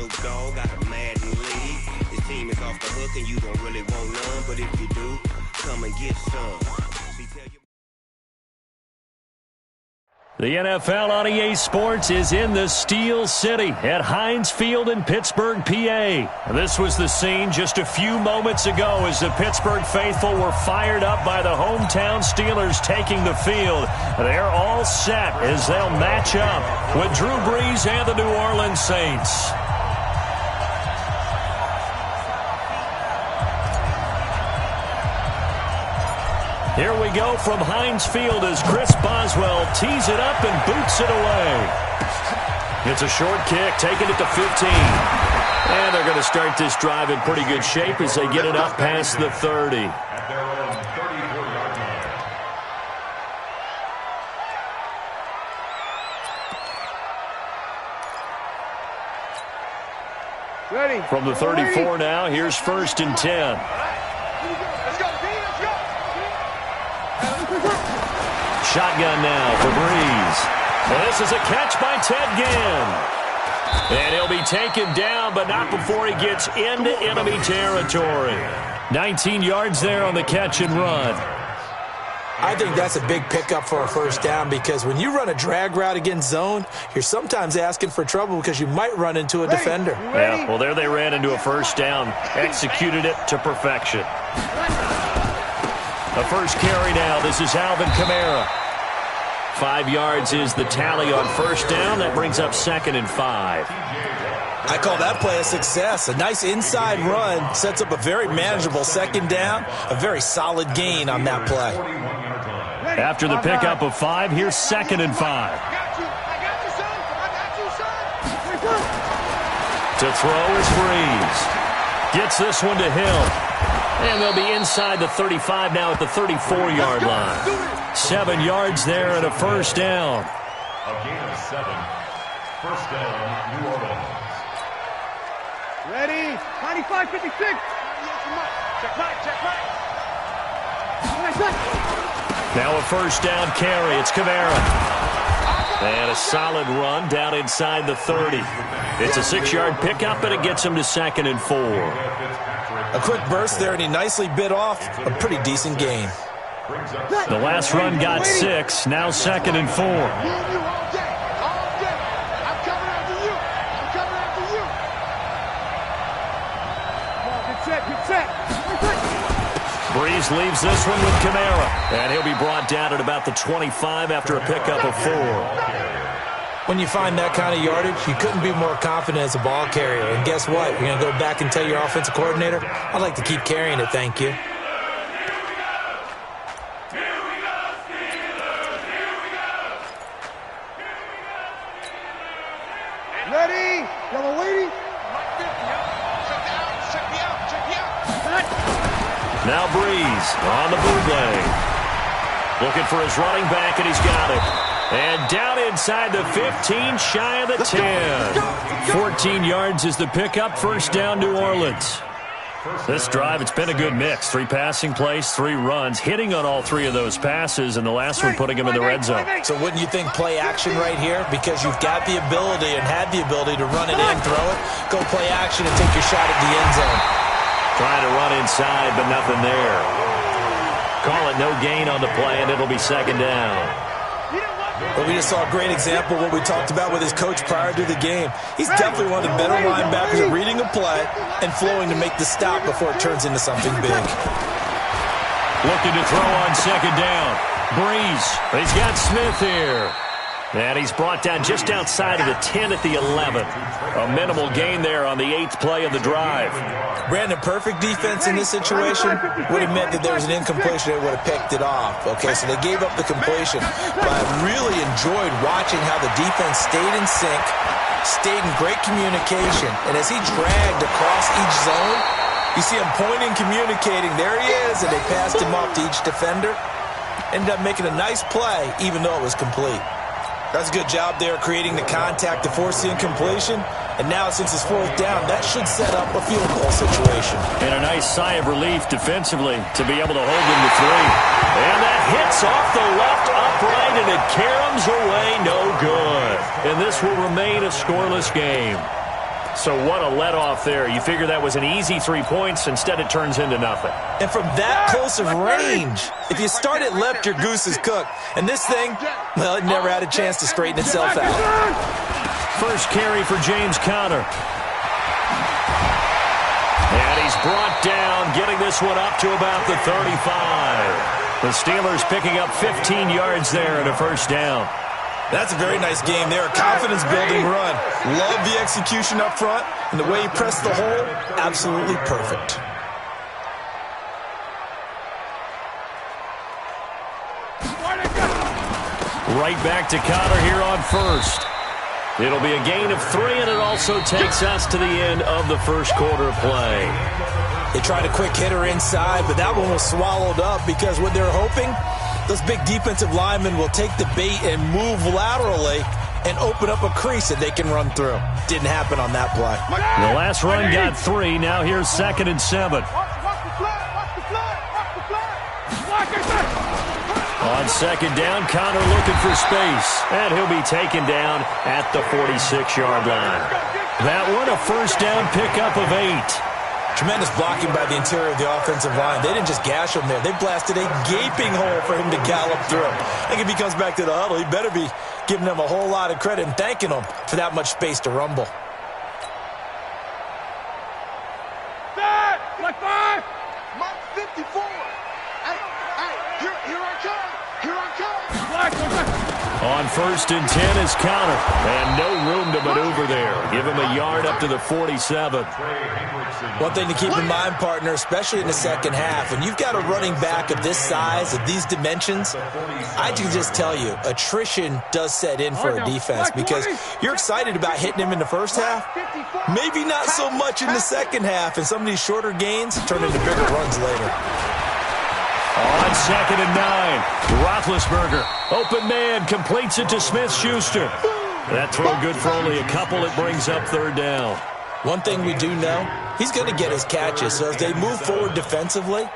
Snoop Dogg got a Madden league. His team is off the hook and you don't really want none, but if you do, come and get some. The NFL on EA Sports is in the Steel City at Heinz Field in Pittsburgh, PA. This was the scene just a few moments ago as the Pittsburgh faithful were fired up by the hometown Steelers taking the field. They're all set as they'll match up with Drew Brees and the New Orleans Saints. Here we go from Heinz Field as Chris Boswell tees it up and boots it away. It's a short kick, taking it to 15. And they're going to start this drive in pretty good shape as they get it up past the 30. At their own 34-yard line. Ready. From the 34 now, here's 1st and 10. Shotgun now for Brees. Well, this is a catch by Ted Ginn. And he'll be taken down, but not before he gets into enemy territory. 19 yards there on the catch and run. I think that's a big pickup for a first down because when you run a drag route against zone, you're sometimes asking for trouble because you might run into a defender. Yeah, well, there they ran into a first down. Executed it to perfection. The first carry now. This is Alvin Kamara. 5 yards is the tally on first down. That brings up 2nd and 5. I call that play a success. A nice inside run sets up a very manageable 2nd down. A very solid gain on that play. After the pickup of 5, here's 2nd and 5. To throw is Brees. Gets this one to Hill. And they'll be inside the 35 now at the 34-yard line. 7 yards there and a first down. A gain of 7. First down, New Orleans. Ready. 95, 56. Check back. Now a first down carry. It's Kamara. And a solid run down inside the 30. It's a 6-yard pickup, and it gets him to 2nd and 4. A quick burst there, and he nicely bit off a pretty decent gain. The last run got 6. Now 2nd and 4. Brees leaves this one with Kamara. And he'll be brought down at about the 25 after a pickup of 4. When you find that kind of yardage, you couldn't be more confident as a ball carrier. And guess what? You're going to go back and tell your offensive coordinator, I'd like to keep carrying it, thank you. Ready. Yellow lady. Now Brees on the bootleg. Looking for his running back, and he's got it. And down inside the 15, shy of the 10. 14 yards is the pickup. First down, New Orleans. This drive, it's been a good mix. 3 passing plays, 3 runs, hitting on all 3 of those passes, and the last one putting him in the red zone. So wouldn't you think play action right here? Because you've got the ability and had the ability to run it in, throw it, go play action, and take your shot at the end zone. Trying to run inside, but nothing there. Call it no gain on the play, and it'll be 2nd down. But we just saw a great example of what we talked about with his coach prior to the game. He's definitely one of the better linebackers at reading a play and flowing to make the stop before it turns into something big. Looking to throw on 2nd down. Brees. He's got Smith here. And he's brought down just outside of the 10 at the 11. A minimal gain there on the 8th play of the drive. Brandon, perfect defense in this situation would have meant that there was an incompletion that would have picked it off. Okay, so they gave up the completion. But I really enjoyed watching how the defense stayed in sync, stayed in great communication. And as he dragged across each zone, you see him pointing, communicating. There he is, and they passed him off to each defender. Ended up making a nice play, even though it was complete. That's a good job there creating the contact to force the incompletion. And now, since it's 4th down, that should set up a field goal situation. And a nice sigh of relief defensively to be able to hold him to 3. And that hits off the left upright, and it caroms away no good. And this will remain a scoreless game. So what a let-off there. You figure that was an easy 3 points. Instead, it turns into nothing. And from that close of range, if you start it left, your goose is cooked. And this thing, well, it never had a chance to straighten itself out. First carry for James Conner. And he's brought down, getting this one up to about the 35. The Steelers picking up 15 yards there and a first down. That's a very nice game there. A confidence-building run. Love the execution up front. And the way he pressed the hole, absolutely perfect. Right back to Conner here on first. It'll be a gain of 3, and it also takes us to the end of the first quarter play. They tried a quick hitter inside, but that one was swallowed up because what they're hoping, those big defensive linemen will take the bait and move laterally and open up a crease that they can run through. Didn't happen on that play. The last run got 3. Now here's 2nd and 7. On 2nd down, Conner looking for space. And he'll be taken down at the 46-yard line. That one, a first down pickup of 8. Tremendous blocking by the interior of the offensive line. They didn't just gash him there. They blasted a gaping hole for him to gallop through. I think if he comes back to the huddle, he better be giving them a whole lot of credit and thanking them for that much space to rumble. Like 5. Mark 54. Here I come. Here I come. On 1st and 10 is Conner. And no room to maneuver there. Give him a yard up to the 47. One thing to keep in mind, partner, especially in the second half, when you've got a running back of this size, of these dimensions, I can just tell you, attrition does set in for a defense because you're excited about hitting him in the first half. Maybe not so much in the second half, and some of these shorter gains turn into bigger runs later. On 2nd and 9, Roethlisberger, open man, completes it to Smith-Schuster. That throw good for only a couple. It brings up 3rd down. One thing we do know, he's going to get his catches. So as they move forward defensively,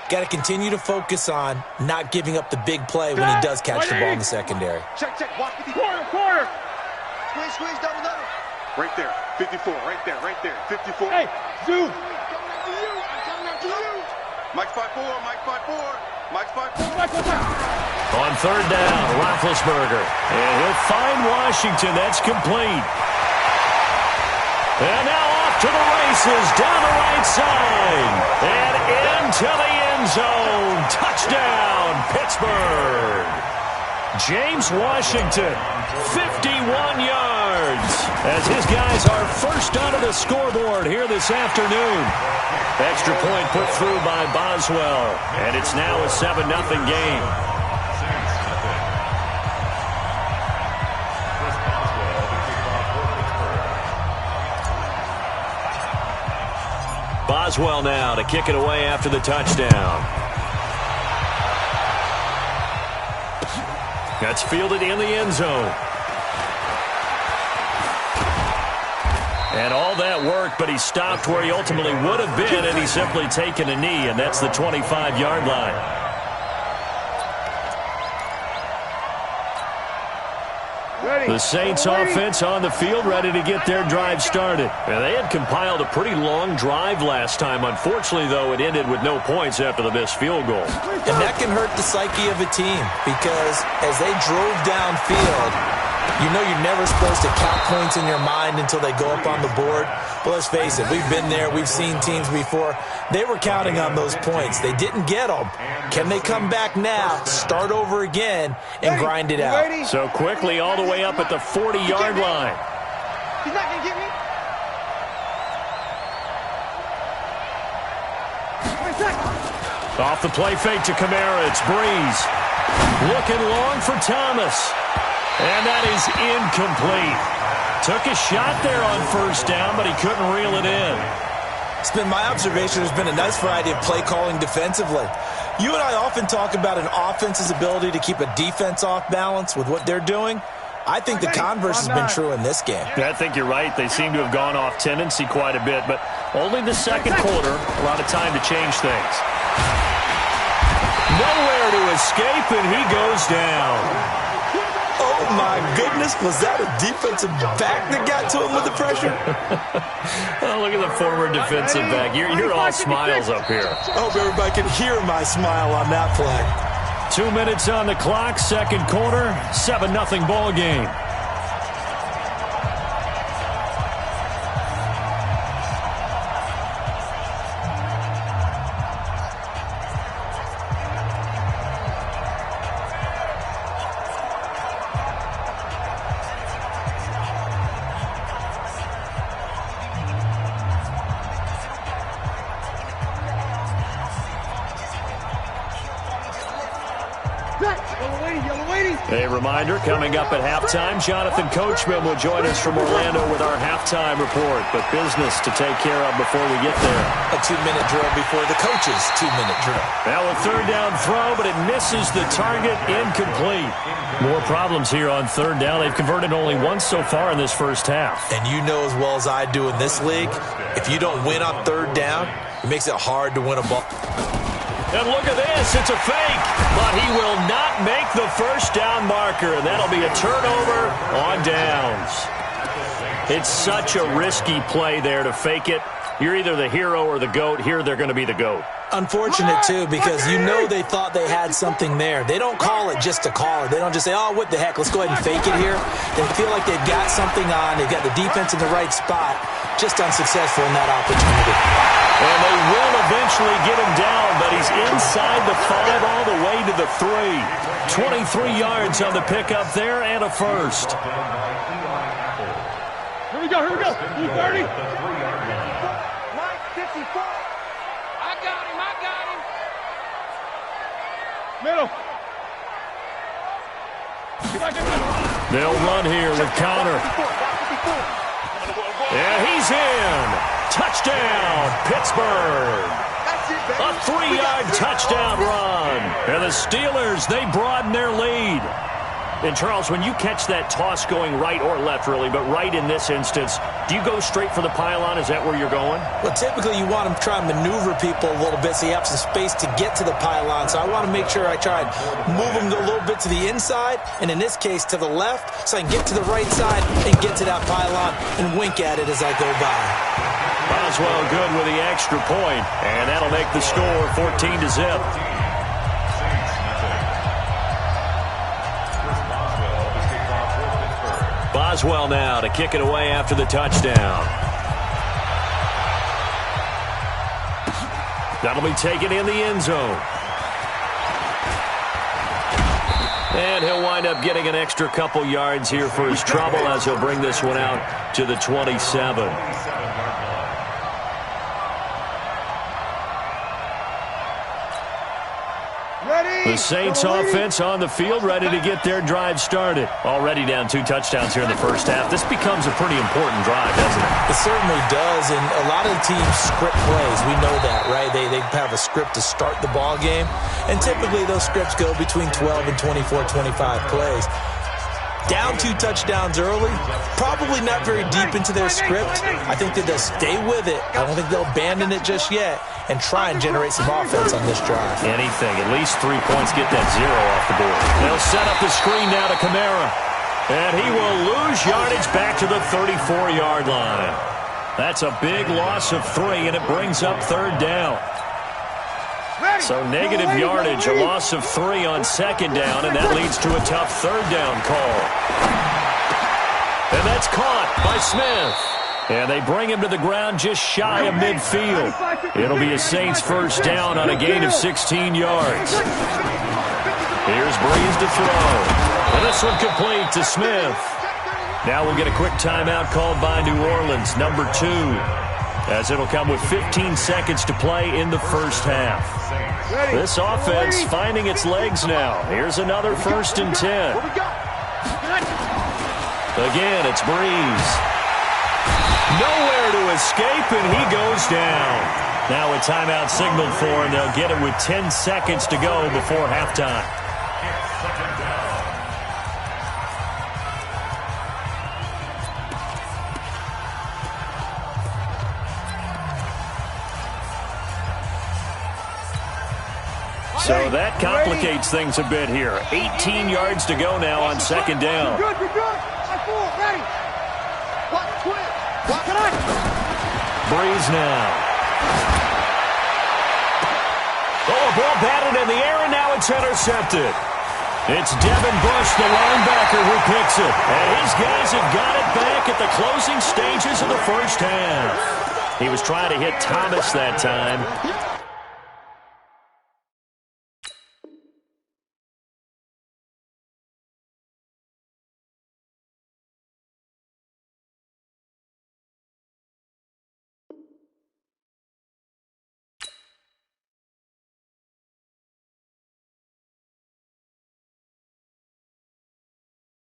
got to continue to focus on not giving up the big play when he does catch the ball in the secondary. Check. Watch the corner. Squeeze, double. Right there. 54. Right there. 54. Hey, zoom. Coming after you. Mike 5-4. On 3rd down, Roethlisberger. And he'll find Washington. That's complete. And now off to the races, down the right side. And into the end zone. Touchdown, Pittsburgh. James Washington, 51 yards. As his guys are first onto the scoreboard here this afternoon. Extra point put through by Boswell. And it's now a 7-0 game. Boswell now to kick it away after the touchdown. That's fielded in the end zone. And all that work, but he stopped where he ultimately would have been, and he's simply taken a knee, and that's the 25-yard line. The Saints offense on the field, ready to get their drive started. And they had compiled a pretty long drive last time. Unfortunately, though, it ended with no points after the missed field goal. And that can hurt the psyche of a team because as they drove downfield, you know you're never supposed to count points in your mind until they go up on the board. But let's face it, we've been there. We've seen teams before. They were counting on those points. They didn't get them. Can they come back now, start over again, and grind it out? So quickly all the way up at the 40-yard line. He's not going to get me. Off the play fake to Kamara. It's Breeze. Looking long for Thomas. And that is incomplete. Took a shot there on first down, but he couldn't reel it in. It's been my observation there's been a nice variety of play calling defensively. You and I often talk about an offense's ability to keep a defense off balance with what they're doing. I think the converse has been true in this game. I think you're right. They seem to have gone off tendency quite a bit, but only the second quarter, a lot of time to change things. Nowhere to escape, and he goes down. Oh, my goodness. Was that a defensive back that got to him with the pressure? Oh, look at the former defensive back. You're all smiles up here. I hope everybody can hear my smile on that play. 2 minutes on the clock, second quarter, 7-0 ball game. A reminder, coming up at halftime, Jonathan Coachman will join us from Orlando with our halftime report. But business to take care of before we get there. A 2-minute drill before the coach's 2-minute drill. Now a third down throw, but it misses the target, incomplete. More problems here on third down. They've converted only once so far in this first half. And you know as well as I do in this league, if you don't win on third down, it makes it hard to win a ball. And look at this, it's a fake, but he will not make the first down marker, and that'll be a turnover on downs. It's such a risky play there to fake it. You're either the hero or the GOAT. Here they're going to be the GOAT. Unfortunate, too, because you know they thought they had something there. They don't call it just to call it. They don't just say, oh, what the heck, let's go ahead and fake it here. They feel like they've got something on. They've got the defense in the right spot. Just unsuccessful in that opportunity. And they will eventually get him down, but he's inside the 5 all the way to the 3. 23 yards on the pickup there and a first. Here we go, 30. Mike, 54. I got him. Middle. They'll run here with Connor. And he's in. Touchdown, Pittsburgh. A 3-yard touchdown run. And the Steelers, they broaden their lead. And, Charles, when you catch that toss going right or left, really, but right in this instance, do you go straight for the pylon? Is that where you're going? Well, typically you want to try and maneuver people a little bit so you have some space to get to the pylon. So I want to make sure I try and move them a little bit to the inside, and in this case to the left, so I can get to the right side and get to that pylon and wink at it as I go by. Boswell good with the extra point, and that'll make the score 14-0. Boswell now to kick it away after the touchdown. That'll be taken in the end zone. And he'll wind up getting an extra couple yards here for his trouble as he'll bring this one out to the 27. The Saints offense on the field, ready to get their drive started. Already down 2 touchdowns here in the first half. This becomes a pretty important drive, doesn't it? It certainly does, and a lot of the teams script plays. We know that, right? They have a script to start the ball game, and typically those scripts go between 12 and 24, 25 plays. Down 2 touchdowns early, probably not very deep into their script. I think that they'll stay with it. I don't think they'll abandon it just yet and try and generate some offense on this drive. Anything, at least 3 points, get that 0 off the board. They'll set up the screen now to Kamara. And he will lose yardage back to the 34-yard line. That's a big loss of 3, and it brings up third down. So negative yardage, a loss of 3 on second down, and that leads to a tough third down call. And that's caught by Smith. And they bring him to the ground just shy of midfield. It'll be a Saints first down on a gain of 16 yards. Here's Breeze to throw. And this one complete to Smith. Now we'll get a quick timeout called by New Orleans, number 2, as it'll come with 15 seconds to play in the first half. This offense finding its legs now. Here's another 1st and 10. Again, it's Breeze. Nowhere to escape, and he goes down. Now a timeout signaled for him. They'll get it with 10 seconds to go before halftime. So that complicates things a bit here. 18 yards to go now on second down. You're good. Ready. Watch, twist. Breeze now. Oh, a ball batted in the air, and now it's intercepted. It's Devin Bush, the linebacker, who picks it. And his guys have got it back at the closing stages of the first half. He was trying to hit Thomas that time.